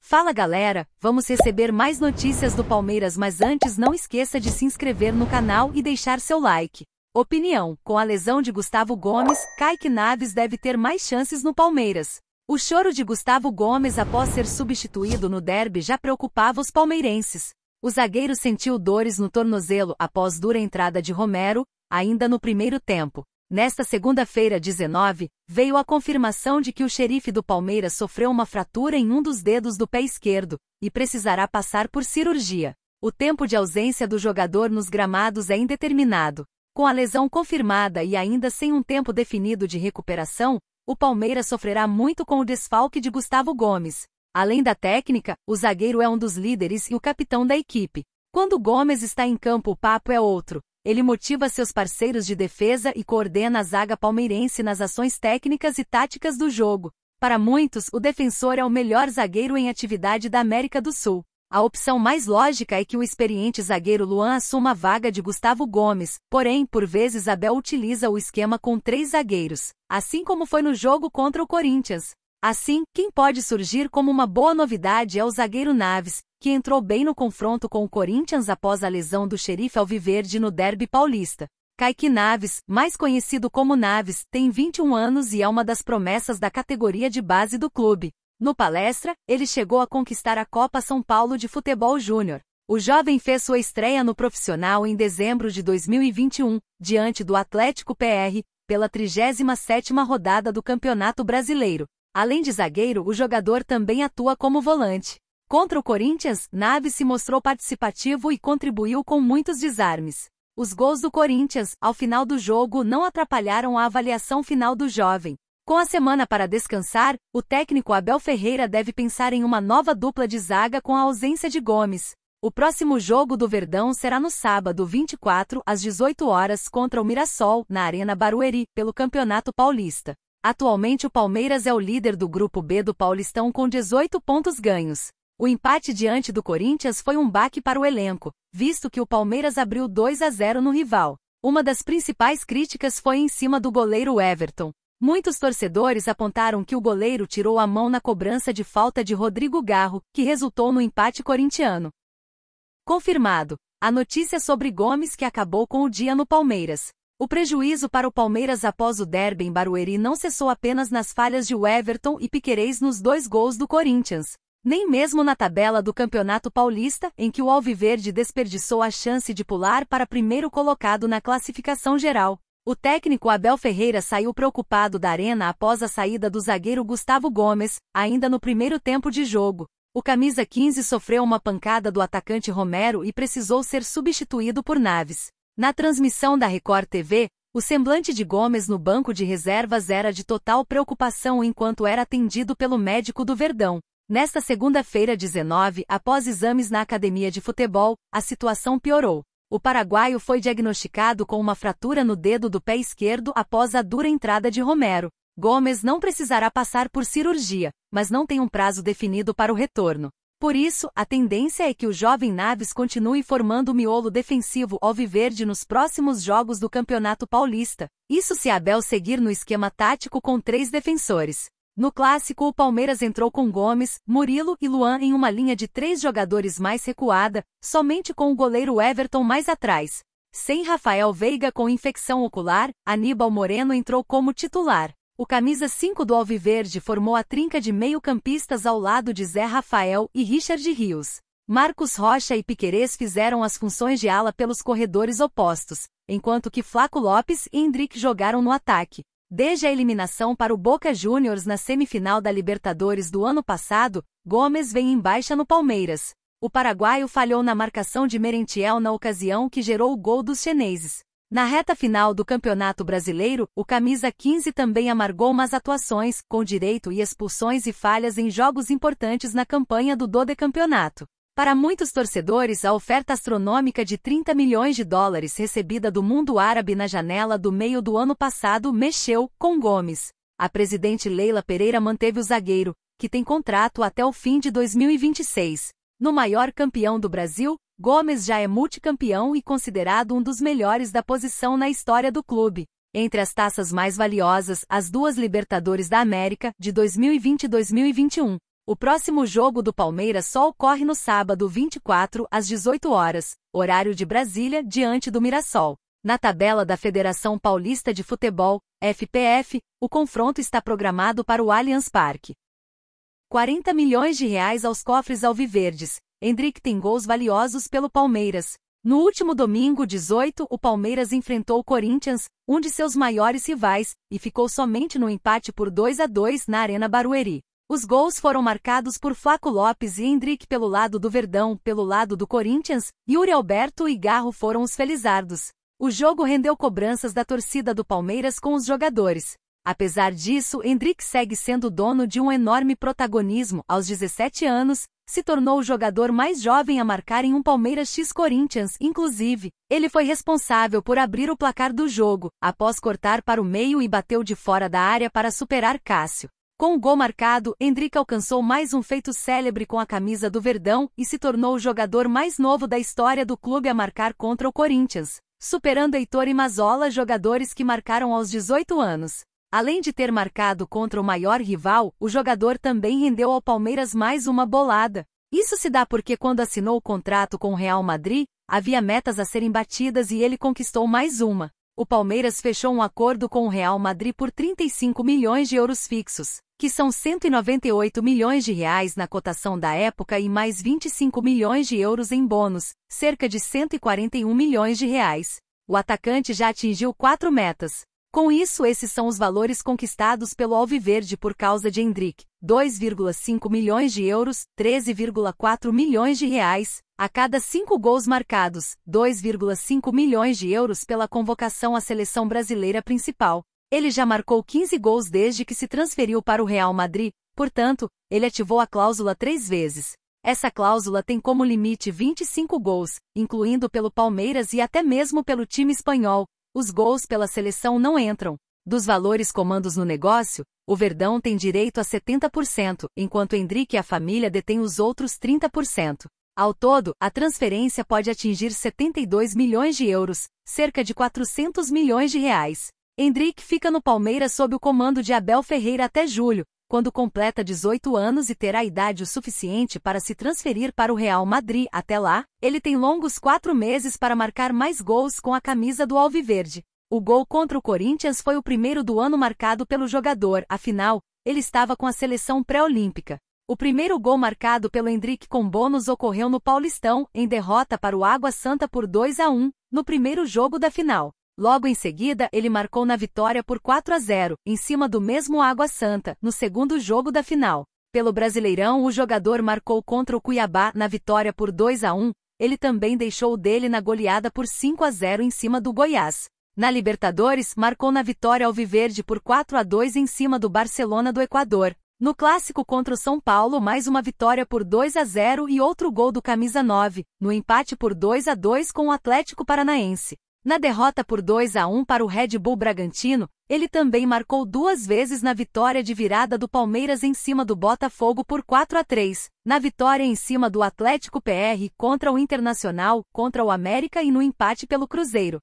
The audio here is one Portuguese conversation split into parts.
Fala galera, vamos receber mais notícias do Palmeiras, mas antes não esqueça de se inscrever no canal e deixar seu like. Opinião: com a lesão de Gustavo Gomes, Kaique Naves deve ter mais chances no Palmeiras. O choro de Gustavo Gomes após ser substituído no derby já preocupava os palmeirenses. O zagueiro sentiu dores no tornozelo após dura entrada de Romero, ainda no primeiro tempo. Nesta segunda-feira 19, veio a confirmação de que o xerife do Palmeiras sofreu uma fratura em um dos dedos do pé esquerdo, e precisará passar por cirurgia. O tempo de ausência do jogador nos gramados é indeterminado. Com a lesão confirmada e ainda sem um tempo definido de recuperação, o Palmeiras sofrerá muito com o desfalque de Gustavo Gomes. Além da técnica, o zagueiro é um dos líderes e o capitão da equipe. Quando Gomes está em campo, o papo é outro. Ele motiva seus parceiros de defesa e coordena a zaga palmeirense nas ações técnicas e táticas do jogo. Para muitos, o defensor é o melhor zagueiro em atividade da América do Sul. A opção mais lógica é que o experiente zagueiro Luan assuma a vaga de Gustavo Gomes, porém, por vezes Abel utiliza o esquema com 3 zagueiros, assim como foi no jogo contra o Corinthians. Assim, quem pode surgir como uma boa novidade é o zagueiro Naves, que entrou bem no confronto com o Corinthians após a lesão do xerife alviverde no derby paulista. Kaique Naves, mais conhecido como Naves, tem 21 anos e é uma das promessas da categoria de base do clube. No Palestra, ele chegou a conquistar a Copa São Paulo de Futebol Júnior. O jovem fez sua estreia no profissional em dezembro de 2021, diante do Atlético PR, pela 37ª rodada do Campeonato Brasileiro. Além de zagueiro, o jogador também atua como volante. Contra o Corinthians, Naves se mostrou participativo e contribuiu com muitos desarmes. Os gols do Corinthians, ao final do jogo, não atrapalharam a avaliação final do jovem. Com a semana para descansar, o técnico Abel Ferreira deve pensar em uma nova dupla de zaga com a ausência de Gomes. O próximo jogo do Verdão será no sábado 24, às 18 horas, contra o Mirassol, na Arena Barueri, pelo Campeonato Paulista. Atualmente o Palmeiras é o líder do Grupo B do Paulistão com 18 pontos ganhos. O empate diante do Corinthians foi um baque para o elenco, visto que o Palmeiras abriu 2-0 no rival. Uma das principais críticas foi em cima do goleiro Everton. Muitos torcedores apontaram que o goleiro tirou a mão na cobrança de falta de Rodrigo Garro, que resultou no empate corintiano. Confirmado. A notícia sobre Gomes que acabou com o dia no Palmeiras. O prejuízo para o Palmeiras após o derby em Barueri não cessou apenas nas falhas de Everton e Piquerez nos 2 gols do Corinthians. Nem mesmo na tabela do Campeonato Paulista, em que o alviverde desperdiçou a chance de pular para primeiro colocado na classificação geral. O técnico Abel Ferreira saiu preocupado da arena após a saída do zagueiro Gustavo Gomes, ainda no primeiro tempo de jogo. O camisa 15 sofreu uma pancada do atacante Romero e precisou ser substituído por Naves. Na transmissão da Record TV, o semblante de Gomes no banco de reservas era de total preocupação enquanto era atendido pelo médico do Verdão. Nesta segunda-feira 19, após exames na academia de futebol, a situação piorou. O paraguaio foi diagnosticado com uma fratura no dedo do pé esquerdo após a dura entrada de Romero. Gomes não precisará passar por cirurgia, mas não tem um prazo definido para o retorno. Por isso, a tendência é que o jovem Naves continue formando o miolo defensivo alviverde nos próximos jogos do Campeonato Paulista. Isso se Abel seguir no esquema tático com 3 defensores. No clássico, o Palmeiras entrou com Gomes, Murilo e Luan em uma linha de 3 jogadores mais recuada, somente com o goleiro Everton mais atrás. Sem Rafael Veiga com infecção ocular, Aníbal Moreno entrou como titular. O camisa 5 do alviverde formou a trinca de meio-campistas ao lado de Zé Rafael e Richard Rios. Marcos Rocha e Piquerez fizeram as funções de ala pelos corredores opostos, enquanto que Flaco Lopes e Endrick jogaram no ataque. Desde a eliminação para o Boca Juniors na semifinal da Libertadores do ano passado, Gomes vem em baixa no Palmeiras. O paraguaio falhou na marcação de Merentiel na ocasião que gerou o gol dos chineses. Na reta final do Campeonato Brasileiro, o camisa 15 também amargou más atuações, com direito e expulsões e falhas em jogos importantes na campanha do dodecampeonato. Para muitos torcedores, a oferta astronômica de 30 milhões de dólares recebida do mundo árabe na janela do meio do ano passado mexeu com Gomes. A presidente Leila Pereira manteve o zagueiro, que tem contrato até o fim de 2026. No maior campeão do Brasil, Gomes já é multicampeão e considerado um dos melhores da posição na história do clube. Entre as taças mais valiosas, as 2 Libertadores da América, de 2020 e 2021. O próximo jogo do Palmeiras só ocorre no sábado 24, às 18 horas, horário de Brasília, diante do Mirassol. Na tabela da Federação Paulista de Futebol, FPF, o confronto está programado para o Allianz Parque. 40 milhões de reais aos cofres alviverdes. Endrick tem gols valiosos pelo Palmeiras. No último domingo 18, o Palmeiras enfrentou o Corinthians, um de seus maiores rivais, e ficou somente no empate por 2-2 na Arena Barueri. Os gols foram marcados por Flaco Lopes e Endrick pelo lado do Verdão. Pelo lado do Corinthians, Yuri Alberto e Garro foram os felizardos. O jogo rendeu cobranças da torcida do Palmeiras com os jogadores. Apesar disso, Endrick segue sendo dono de um enorme protagonismo. Aos 17 anos, se tornou o jogador mais jovem a marcar em um Palmeiras x Corinthians. Inclusive, ele foi responsável por abrir o placar do jogo, após cortar para o meio e bateu de fora da área para superar Cássio. Com o gol marcado, Endrick alcançou mais um feito célebre com a camisa do Verdão e se tornou o jogador mais novo da história do clube a marcar contra o Corinthians, superando Heitor e Mazzola, jogadores que marcaram aos 18 anos. Além de ter marcado contra o maior rival, o jogador também rendeu ao Palmeiras mais uma bolada. Isso se dá porque quando assinou o contrato com o Real Madrid, havia metas a serem batidas e ele conquistou mais uma. O Palmeiras fechou um acordo com o Real Madrid por 35 milhões de euros fixos, que são 198 milhões de reais na cotação da época e mais 25 milhões de euros em bônus, cerca de 141 milhões de reais. O atacante já atingiu 4 metas. Com isso, esses são os valores conquistados pelo Alviverde por causa de Endrick: 2,5 milhões de euros, 13,4 milhões de reais, a cada 5 gols marcados, 2,5 milhões de euros pela convocação à seleção brasileira principal. Ele já marcou 15 gols desde que se transferiu para o Real Madrid, portanto, ele ativou a cláusula 3 vezes. Essa cláusula tem como limite 25 gols, incluindo pelo Palmeiras e até mesmo pelo time espanhol. Os gols pela seleção não entram. Dos valores comandos no negócio, o Verdão tem direito a 70%, enquanto Endrick e a família detêm os outros 30%. Ao todo, a transferência pode atingir 72 milhões de euros, cerca de 400 milhões de reais. Endrick fica no Palmeiras sob o comando de Abel Ferreira até julho, quando completa 18 anos e terá idade o suficiente para se transferir para o Real Madrid. Até lá, ele tem longos 4 meses para marcar mais gols com a camisa do Alviverde. O gol contra o Corinthians foi o primeiro do ano marcado pelo jogador, afinal, ele estava com a seleção pré-olímpica. O primeiro gol marcado pelo Endrick com bônus ocorreu no Paulistão, em derrota para o Água Santa por 2-1, no primeiro jogo da final. Logo em seguida, ele marcou na vitória por 4-0, em cima do mesmo Água Santa, no segundo jogo da final. Pelo Brasileirão, o jogador marcou contra o Cuiabá na vitória por 2-1, ele também deixou o dele na goleada por 5-0 em cima do Goiás. Na Libertadores, marcou na vitória alviverde por 4-2 em cima do Barcelona do Equador. No clássico contra o São Paulo, mais uma vitória por 2-0 e outro gol do camisa 9, no empate por 2-2 com o Atlético Paranaense. Na derrota por 2-1 para o Red Bull Bragantino, ele também marcou 2 vezes na vitória de virada do Palmeiras em cima do Botafogo por 4-3, na vitória em cima do Atlético PR contra o Internacional, contra o América e no empate pelo Cruzeiro.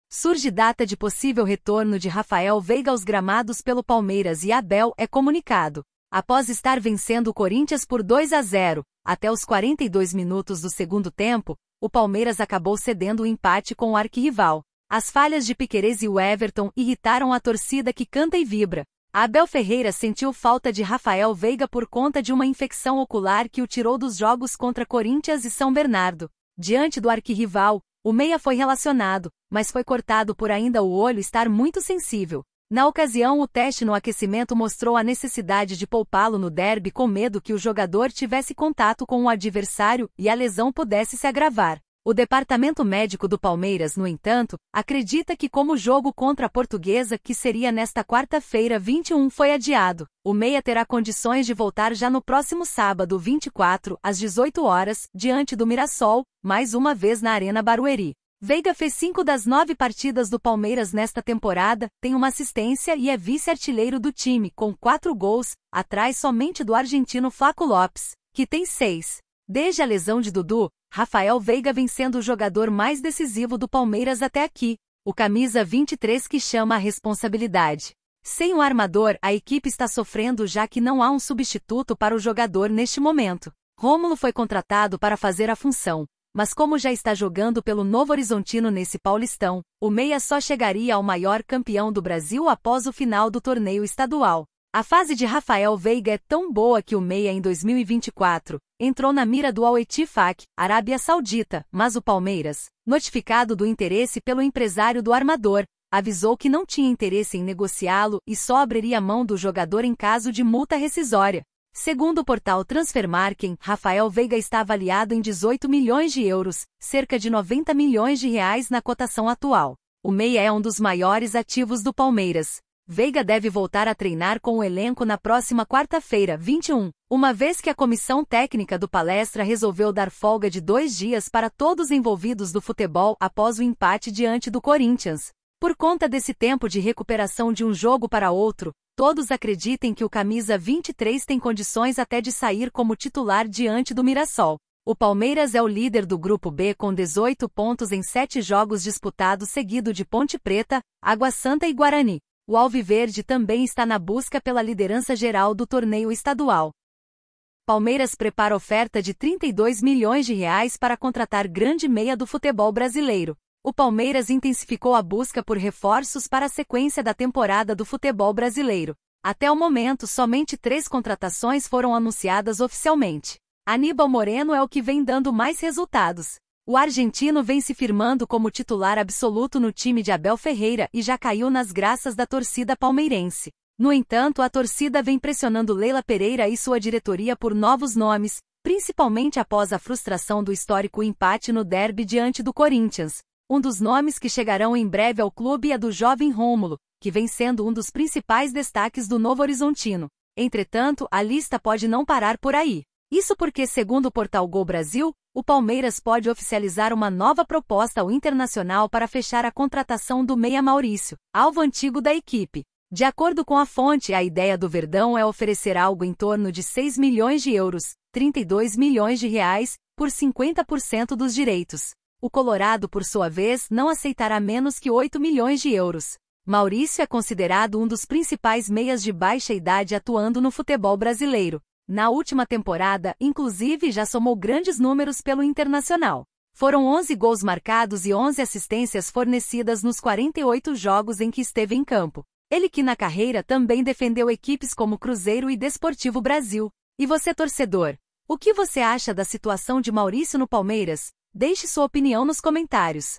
Surge data de possível retorno de Rafael Veiga aos gramados pelo Palmeiras e Abel é comunicado. Após estar vencendo o Corinthians por 2-0, até os 42 minutos do segundo tempo, o Palmeiras acabou cedendo o empate com o arquirrival. As falhas de Piquerez e Everton irritaram a torcida que canta e vibra. Abel Ferreira sentiu falta de Rafael Veiga por conta de uma infecção ocular que o tirou dos jogos contra Corinthians e São Bernardo. Diante do arquirrival, o meia foi relacionado, mas foi cortado por ainda o olho estar muito sensível. Na ocasião, o teste no aquecimento mostrou a necessidade de poupá-lo no derby com medo que o jogador tivesse contato com o adversário e a lesão pudesse se agravar. O departamento médico do Palmeiras, no entanto, acredita que como o jogo contra a Portuguesa, que seria nesta quarta-feira 21, foi adiado, o meia terá condições de voltar já no próximo sábado 24, às 18 horas, diante do Mirassol, mais uma vez na Arena Barueri. Veiga fez 5 das 9 partidas do Palmeiras nesta temporada, tem uma assistência e é vice-artilheiro do time, com 4 gols, atrás somente do argentino Flaco Lopes, que tem 6. Desde a lesão de Dudu, Rafael Veiga vem sendo o jogador mais decisivo do Palmeiras até aqui, o camisa 23 que chama a responsabilidade. Sem o armador, a equipe está sofrendo já que não há um substituto para o jogador neste momento. Rômulo foi contratado para fazer a função, mas como já está jogando pelo Novo Horizontino nesse Paulistão, o meia só chegaria ao maior campeão do Brasil após o final do torneio estadual. A fase de Rafael Veiga é tão boa que o meia em 2024 entrou na mira do Al-Ettifaq, Arábia Saudita, mas o Palmeiras, notificado do interesse pelo empresário do armador, avisou que não tinha interesse em negociá-lo e só abriria mão do jogador em caso de multa rescisória. Segundo o portal Transfermarkt, Rafael Veiga está avaliado em 18 milhões de euros, cerca de 90 milhões de reais na cotação atual. O meia é um dos maiores ativos do Palmeiras. Veiga deve voltar a treinar com o elenco na próxima quarta-feira, 21, uma vez que a comissão técnica do Palestra resolveu dar folga de 2 dias para todos envolvidos do futebol após o empate diante do Corinthians. Por conta desse tempo de recuperação de um jogo para outro, todos acreditem que o camisa 23 tem condições até de sair como titular diante do Mirassol. O Palmeiras é o líder do Grupo B com 18 pontos em 7 jogos disputados, seguido de Ponte Preta, Água Santa e Guarani. O Alviverde também está na busca pela liderança geral do torneio estadual. Palmeiras prepara oferta de 32 milhões de reais para contratar grande meia do futebol brasileiro. O Palmeiras intensificou a busca por reforços para a sequência da temporada do futebol brasileiro. Até o momento, somente 3 contratações foram anunciadas oficialmente. Aníbal Moreno é o que vem dando mais resultados. O argentino vem se firmando como titular absoluto no time de Abel Ferreira e já caiu nas graças da torcida palmeirense. No entanto, a torcida vem pressionando Leila Pereira e sua diretoria por novos nomes, principalmente após a frustração do histórico empate no derby diante do Corinthians. Um dos nomes que chegarão em breve ao clube é do jovem Rômulo, que vem sendo um dos principais destaques do Novo Horizontino. Entretanto, a lista pode não parar por aí. Isso porque, segundo o portal Gol Brasil, o Palmeiras pode oficializar uma nova proposta ao Internacional para fechar a contratação do meia Maurício, alvo antigo da equipe. De acordo com a fonte, a ideia do Verdão é oferecer algo em torno de 6 milhões de euros, 32 milhões de reais, por 50% dos direitos. O Colorado, por sua vez, não aceitará menos que 8 milhões de euros. Maurício é considerado um dos principais meias de baixa idade atuando no futebol brasileiro. Na última temporada, inclusive, já somou grandes números pelo Internacional. Foram 11 gols marcados e 11 assistências fornecidas nos 48 jogos em que esteve em campo. Ele que na carreira também defendeu equipes como Cruzeiro e Desportivo Brasil. E você, torcedor? O que você acha da situação de Maurício no Palmeiras? Deixe sua opinião nos comentários.